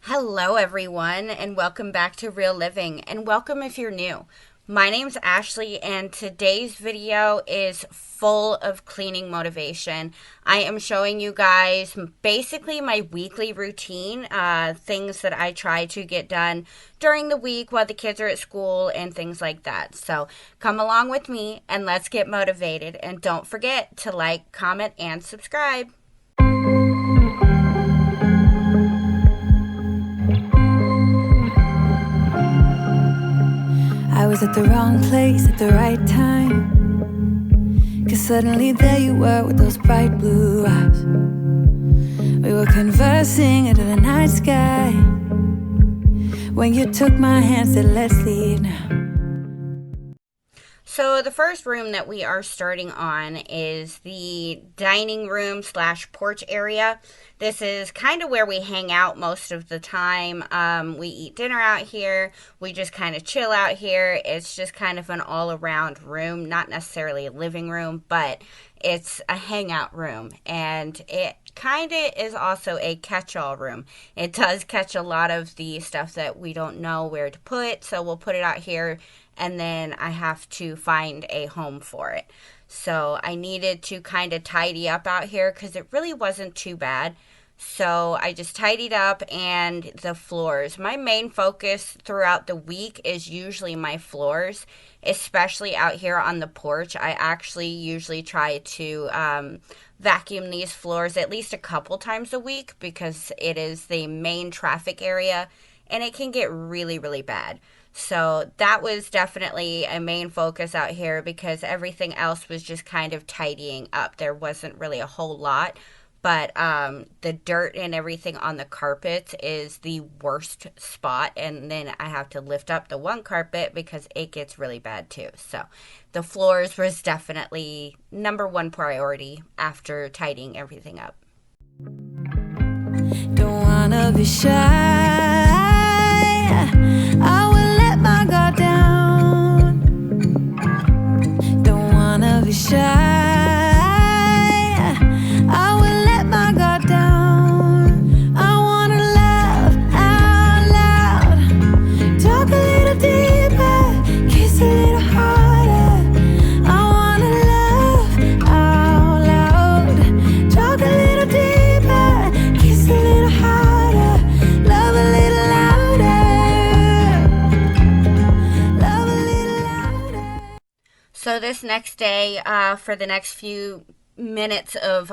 Hello, everyone, and welcome back to Real Living, and welcome if you're new. My name's Ashley, and today's video is full of cleaning motivation. I am showing you guys basically my weekly routine, things that I try to get done during the week while the kids are at school and things like that. So come along with me, and let's get motivated. And don't forget to like, comment, and subscribe. I was at the wrong place at the right time, 'cause suddenly there you were with those bright blue eyes. We were conversing under the night sky, when you took my hand and said, let's leave now. So the first room that we are starting on is the dining room / porch area. This is kind of where we hang out most of the time. We eat dinner out here. We just kind of chill out here. It's just kind of an all-around room, not necessarily a living room, but it's a hangout room. And it kind of is also a catch-all room. It does catch a lot of the stuff that we don't know where to put, so we'll put it out here, and then I have to find a home for it. So I needed to kind of tidy up out here because it really wasn't too bad. So I just tidied up, and the floors. My main focus throughout the week is usually my floors, especially out here on the porch. I actually usually try to vacuum these floors at least a couple times a week because it is the main traffic area and it can get really, really bad. So that was definitely a main focus out here because everything else was just kind of tidying up. There wasn't really a whole lot, but the dirt and everything on the carpet is the worst spot. And then I have to lift up the one carpet because it gets really bad too. So the floors was definitely number one priority after tidying everything up. Don't wanna be shy, I will let my guard down. Don't wanna be shy, I will let my guard down. I wanna laugh out loud, talk a little deeper, kiss a little harder. I wanna laugh out loud, talk a little deeper, kiss a little harder, love a little louder, love a little louder. So this next day, for the next few minutes of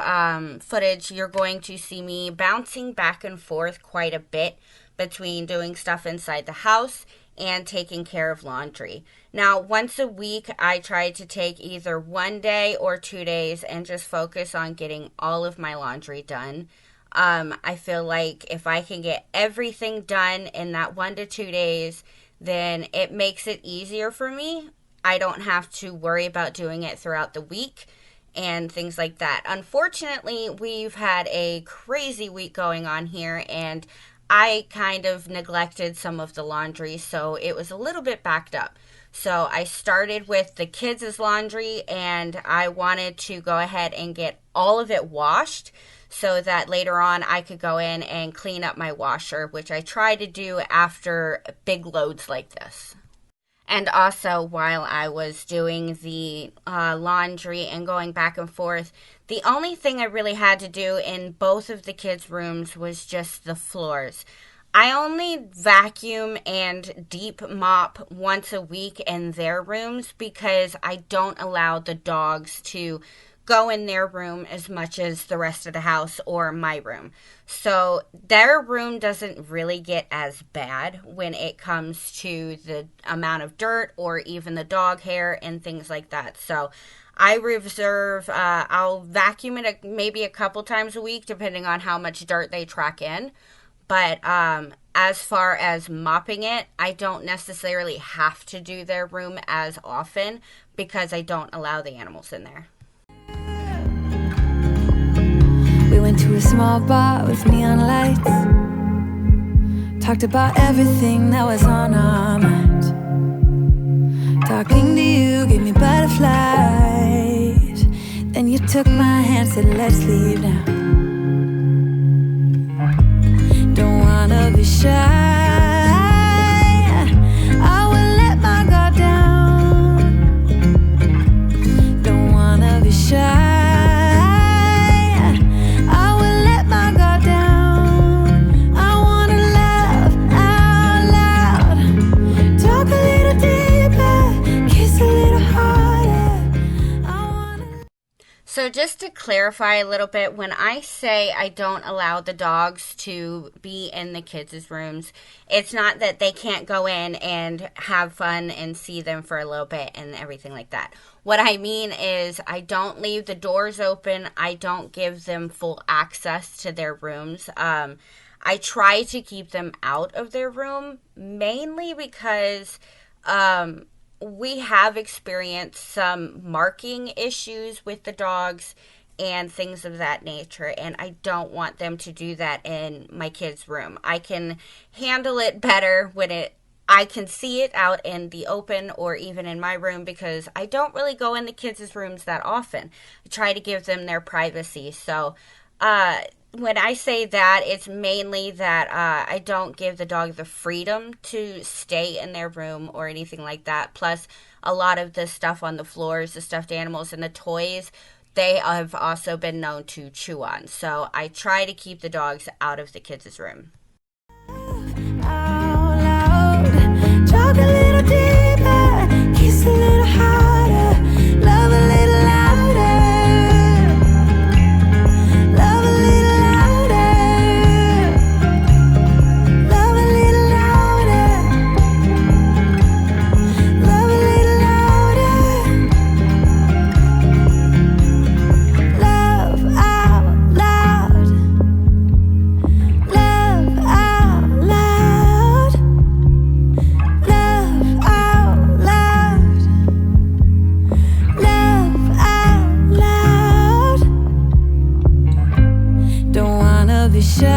footage, you're going to see me bouncing back and forth quite a bit between doing stuff inside the house and taking care of laundry. Now, once a week, I try to take either 1 day or 2 days and just focus on getting all of my laundry done. I feel like if I can get everything done in that 1 to 2 days, then it makes it easier for me. I don't have to worry about doing it throughout the week and things like that. Unfortunately, we've had a crazy week going on here, and I kind of neglected some of the laundry, so it was a little bit backed up. So I started with the kids' laundry, and I wanted to go ahead and get all of it washed so that later on I could go in and clean up my washer, which I try to do after big loads like this. And also, while I was doing the laundry and going back and forth, the only thing I really had to do in both of the kids' rooms was just the floors. I only vacuum and deep mop once a week in their rooms because I don't allow the dogs to go in their room as much as the rest of the house or my room. So their room doesn't really get as bad when it comes to the amount of dirt or even the dog hair and things like that. So I reserve, I'll vacuum it maybe a couple times a week depending on how much dirt they track in. But as far as mopping it, I don't necessarily have to do their room as often because I don't allow the animals in there. We went to a small bar with neon lights, talked about everything that was on our minds. Talking to you gave me butterflies. Then you took my hand, said let's leave now. Don't wanna wanna be shy. I will let my guard down. Don't wanna be shy. I will let my guard down. I wanna laugh out loud. Talk a little deeper, kiss a little harder. I wanna. So just to clarify a little bit, when I say I don't allow the dogs to be in the kids' rooms, it's not that they can't go in and have fun and see them for a little bit and everything like that. What I mean is I don't leave the doors open. I don't give them full access to their rooms. I try to keep them out of their room, mainly because we have experienced some marking issues with the dogs and things of that nature, and I don't want them to do that in my kids' room. I can handle it better when I can see it out in the open or even in my room, because I don't really go in the kids' rooms that often. I try to give them their privacy. So when I say that, it's mainly that I don't give the dog the freedom to stay in their room or anything like that. Plus, a lot of the stuff on the floors, the stuffed animals and the toys, they have also been known to chew on. So I try to keep the dogs out of the kids' room. Out loud, talk a little deeper, kiss a little harder, love a little louder, love a little louder, love a little louder, love a little louder, love out loud, love out loud, love out loud, love out loud. Don't wanna be shy.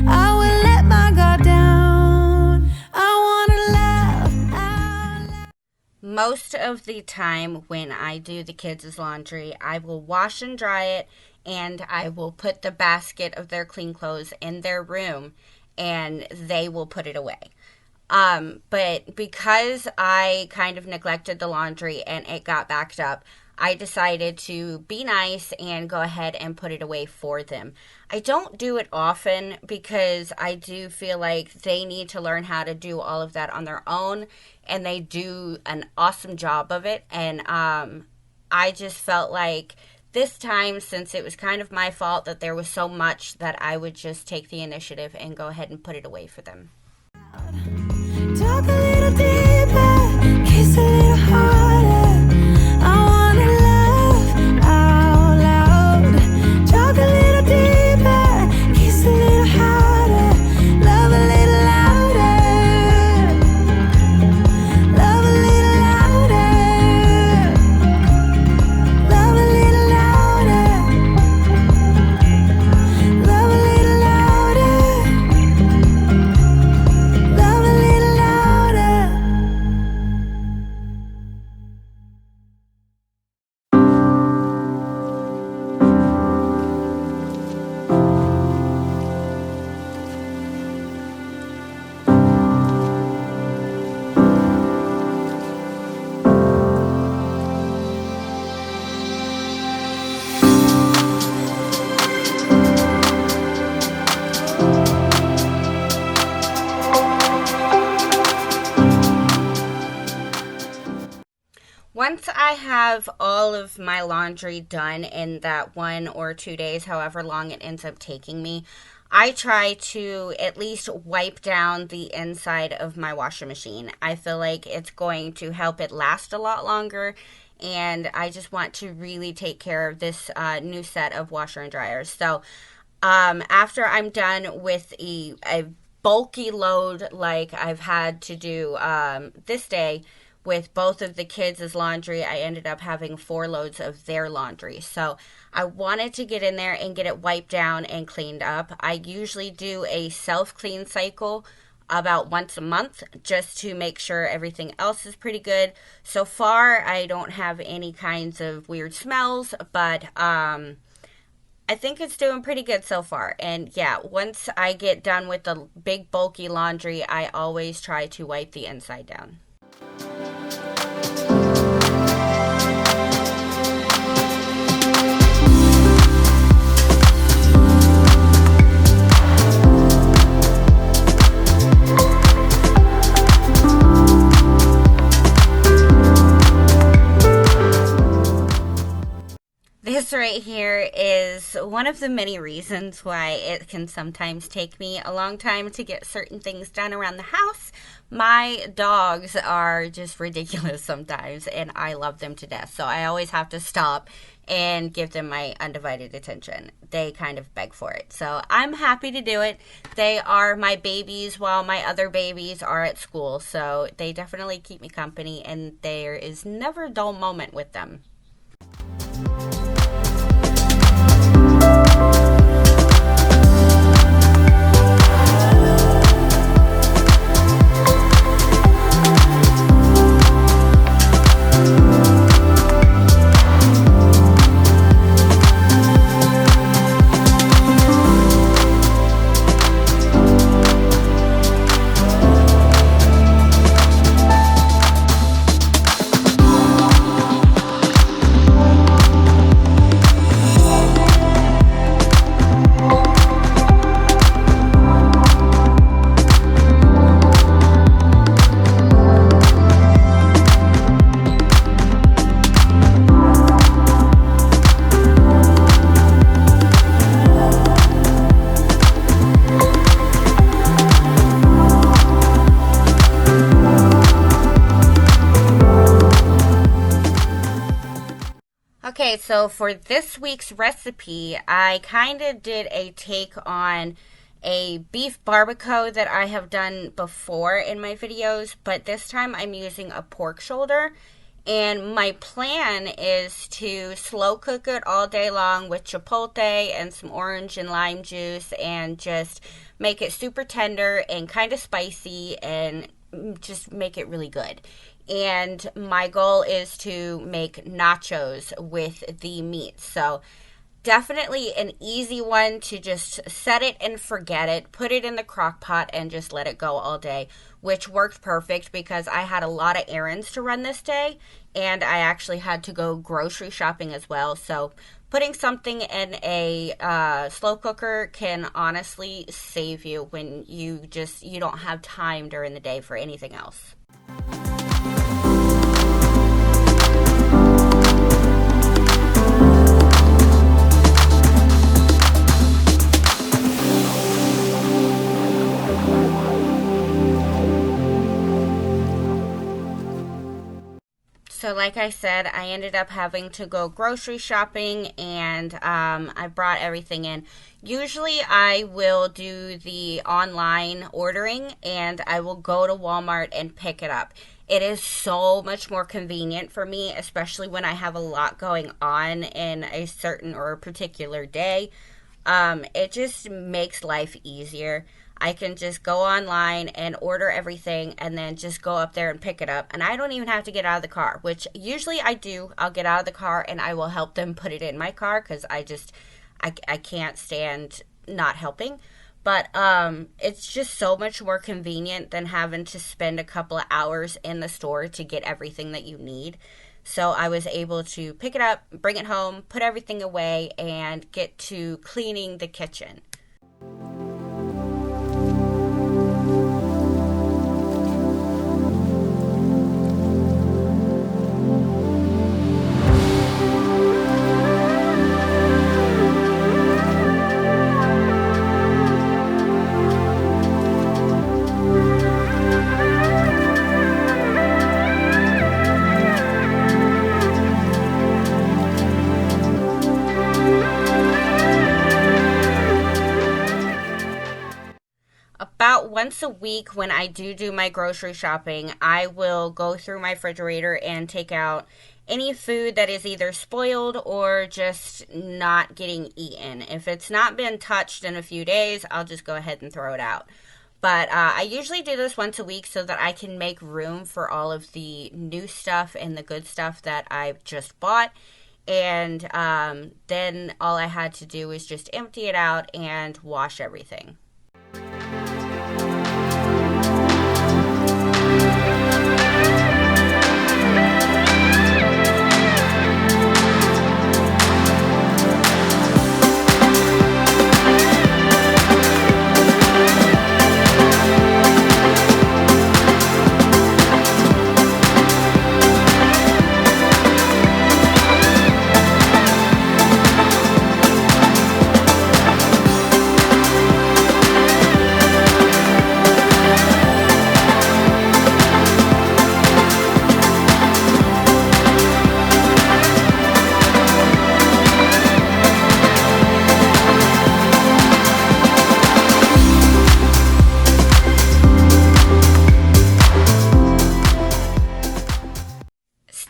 I will let my guard down. I wanna laugh out loud. Most of the time when I do the kids' laundry, I will wash and dry it, and I will put the basket of their clean clothes in their room, and they will put it away. But because I kind of neglected the laundry and it got backed up, I decided to be nice and go ahead and put it away for them. I don't do it often because I do feel like they need to learn how to do all of that on their own, and they do an awesome job of it. And I just felt like this time, since it was kind of my fault that there was so much, that I would just take the initiative and go ahead and put it away for them. Talk a little deeper, kiss a little harder. I wanna laugh out loud. Talk a little deeper, kiss a little harder, love a little louder, love a little louder, love a little louder, love a little louder, love a little louder. Once I have all of my laundry done in that 1 or 2 days, however long it ends up taking me, I try to at least wipe down the inside of my washing machine. I feel like it's going to help it last a lot longer, and I just want to really take care of this new set of washer and dryers. So after I'm done with a bulky load like I've had to do this day, with both of the kids' laundry, I ended up having 4 loads of their laundry. So I wanted to get in there and get it wiped down and cleaned up. I usually do a self-clean cycle about once a month just to make sure everything else is pretty good. So far, I don't have any kinds of weird smells, but I think it's doing pretty good so far. And yeah, once I get done with the big bulky laundry, I always try to wipe the inside down. This right here is one of the many reasons why it can sometimes take me a long time to get certain things done around the house. My dogs are just ridiculous sometimes, and I love them to death. So I always have to stop and give them my undivided attention. They kind of beg for it. So I'm happy to do it. They are my babies while my other babies are at school. So they definitely keep me company, and there is never a dull moment with them. Okay, so for this week's recipe, I kind of did a take on a beef barbacoa that I have done before in my videos, but this time I'm using a pork shoulder. And my plan is to slow cook it all day long with chipotle and some orange and lime juice and just make it super tender and kind of spicy and just make it really good. And my goal is to make nachos with the meat. So definitely an easy one to just set it and forget it, put it in the crock pot and just let it go all day, which worked perfect because I had a lot of errands to run this day and I actually had to go grocery shopping as well. So putting something in a slow cooker can honestly save you when you don't have time during the day for anything else. So like I said, I ended up having to go grocery shopping and I brought everything in. Usually I will do the online ordering and I will go to Walmart and pick it up. It is so much more convenient for me, especially when I have a lot going on in a certain or a particular day. It just makes life easier. I can just go online and order everything and then just go up there and pick it up. And I don't even have to get out of the car, which usually I do. I'll get out of the car and I will help them put it in my car because I can't stand not helping. But it's just so much more convenient than having to spend a couple of hours in the store to get everything that you need. So I was able to pick it up, bring it home, put everything away, and get to cleaning the kitchen. About once a week when I do my grocery shopping, I will go through my refrigerator and take out any food that is either spoiled or just not getting eaten. If it's not been touched in a few days, I'll just go ahead and throw it out. But I usually do this once a week so that I can make room for all of the new stuff and the good stuff that I've just bought. and then all I had to do was just empty it out and wash everything.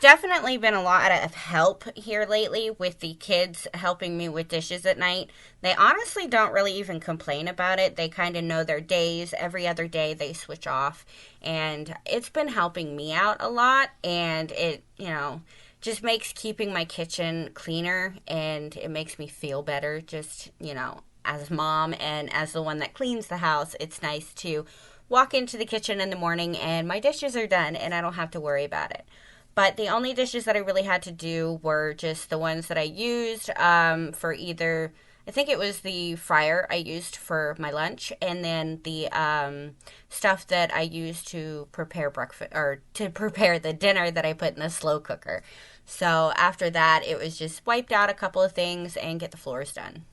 Definitely been a lot of help here lately with the kids helping me with dishes at night. They honestly don't really even complain about it. They kind of know their days. Every other day they switch off, and it's been helping me out a lot, and it, just makes keeping my kitchen cleaner, and it makes me feel better just, as mom and as the one that cleans the house. It's nice to walk into the kitchen in the morning and my dishes are done and I don't have to worry about it. But the only dishes that I really had to do were just the ones that I used for either, I think it was the fryer I used for my lunch, and then the stuff that I used to prepare breakfast, or to prepare the dinner that I put in the slow cooker. So after that, it was just wiped out a couple of things and get the floors done.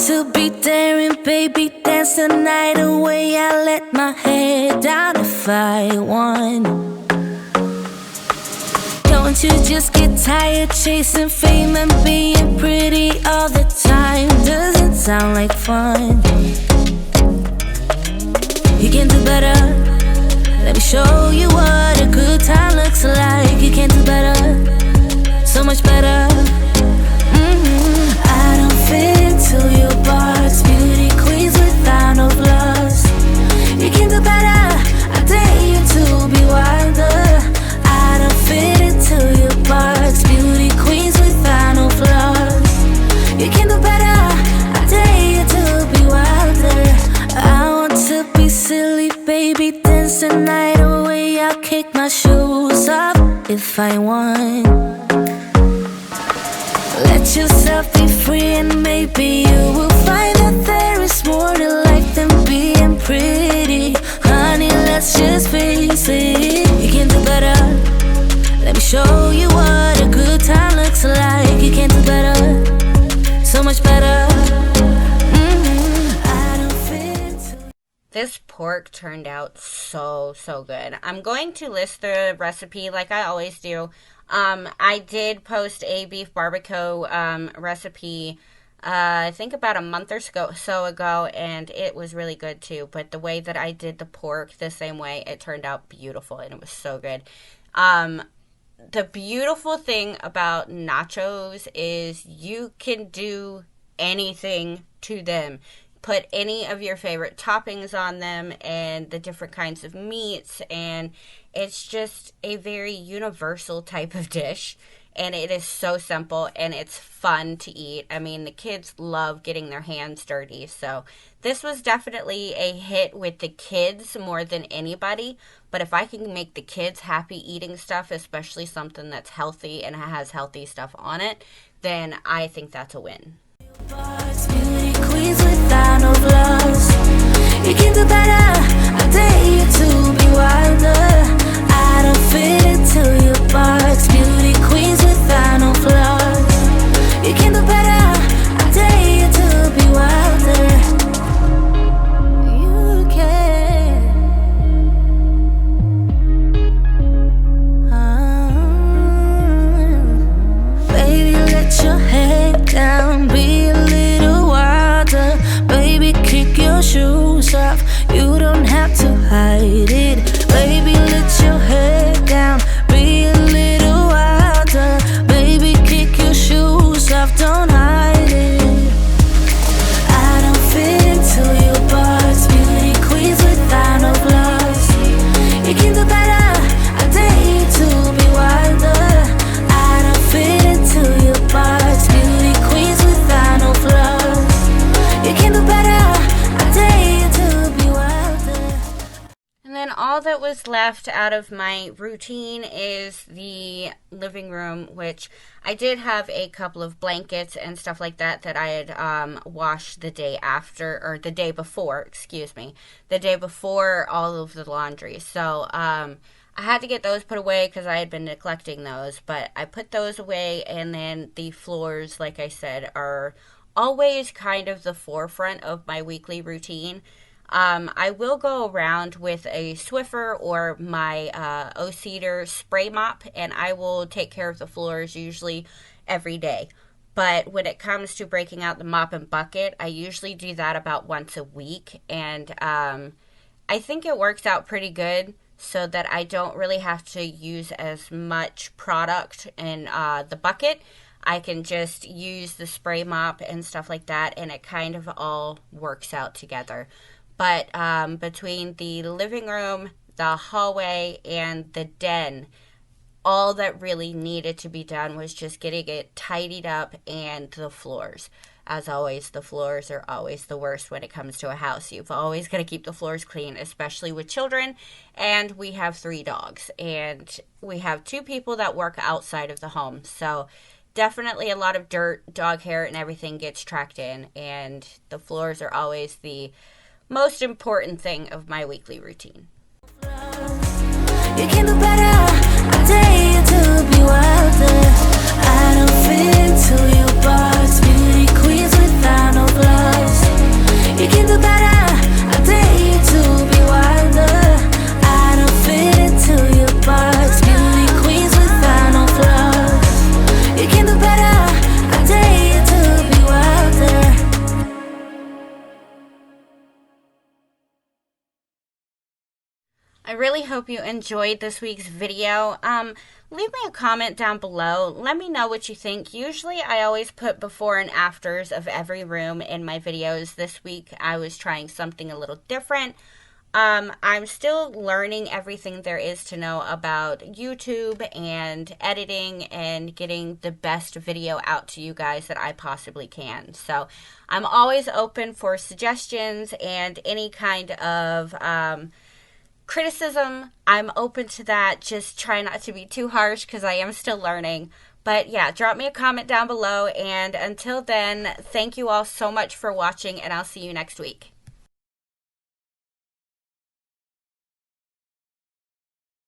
To be daring, baby, dance the night away. I let my head down if I won. Don't you just get tired chasing fame and being pretty all the time? Doesn't sound like fun. You can do better. Let me show you what a good time looks like. You can do better, so much better. I don't fit into your box. Beauty queens without no flaws. You can do better. I dare you to be wilder. I don't fit into your box. Beauty queens without no flaws. You can do better. I dare you to be wilder. I want to be silly, baby, dance the night away. I'll kick my shoes off if I want. Let yourself be free and maybe you will find that there is more to life than being pretty. Honey, let's just face it. You can do better. Let me show you what a good time looks like. You can do better, so much better. I don't fit into... This pork turned out so good. I'm going to list the recipe like I always do. I did post a beef barbecue recipe, I think about a month or so ago, and it was really good too. But the way that I did the pork the same way, it turned out beautiful, and it was so good. The beautiful thing about nachos is you can do anything to them. Put any of your favorite toppings on them and the different kinds of meats, and it's just a very universal type of dish, and it is so simple and it's fun to eat. I mean, the kids love getting their hands dirty, so this was definitely a hit with the kids more than anybody. But if I can make the kids happy eating stuff, especially something that's healthy and has healthy stuff on it, then I think that's a win. Beauty queens without no flaws. You can do better. wilder. I don't fit into your box. Beauty queens without no flaws. You can do better. I dare you to be wilder. You can. Baby, let your head down. Be a little wilder. Baby, kick your shoes off. You don't have to hide it. Baby, let your head down. Be a little wilder. Baby, kick your shoes off. Don't hide it. I don't fit into your box. Beauty queens without no flaws. You can do better. I dare you to be wilder. I don't fit into your box. Beauty queens without no flaws. You can do better. I dare you to be wilder. And then all that was left out of my routine is the living room, which I did have a couple of blankets and stuff like that that I had washed the day after, or the day before, excuse me, the day before all of the laundry. So I had to get those put away because I had been neglecting those, but I put those away. And then the floors, like I said, are always kind of the forefront of my weekly routine. I will go around with a Swiffer or my cider spray mop, and I will take care of the floors usually every day. But when it comes to breaking out the mop and bucket, I usually do that about once a week, and I think it works out pretty good so that I don't really have to use as much product in the bucket. I can just use the spray mop and stuff like that, and it kind of all works out together. But between the living room, the hallway, and the den, all that really needed to be done was just getting it tidied up, and the floors. As always, the floors are always the worst when it comes to a house. You've always got to keep the floors clean, especially with children. And we have 3 dogs, and we have 2 people that work outside of the home. So definitely a lot of dirt, dog hair, and everything gets tracked in. And the floors are always the most important thing of my weekly routine. You can do better. I dare you to be wilder. I don't fit into your box. Beauty queens without no flaws. You can do better. I dare you to be wilder. I don't fit into your box. Beauty queens without no flaws. You can do better. I dare you to be wilder. I really hope you enjoyed this week's video. Leave me a comment down below. Let me know what you think. Usually I always put before and afters of every room in my videos. This week I was trying something a little different. I'm still learning everything there is to know about YouTube and editing and getting the best video out to you guys that I possibly can. So I'm always open for suggestions and any kind of criticism. I'm open to that. Just try not to be too harsh because I am still learning. But yeah, drop me a comment down below. And until then, thank you all so much for watching, and I'll see you next week.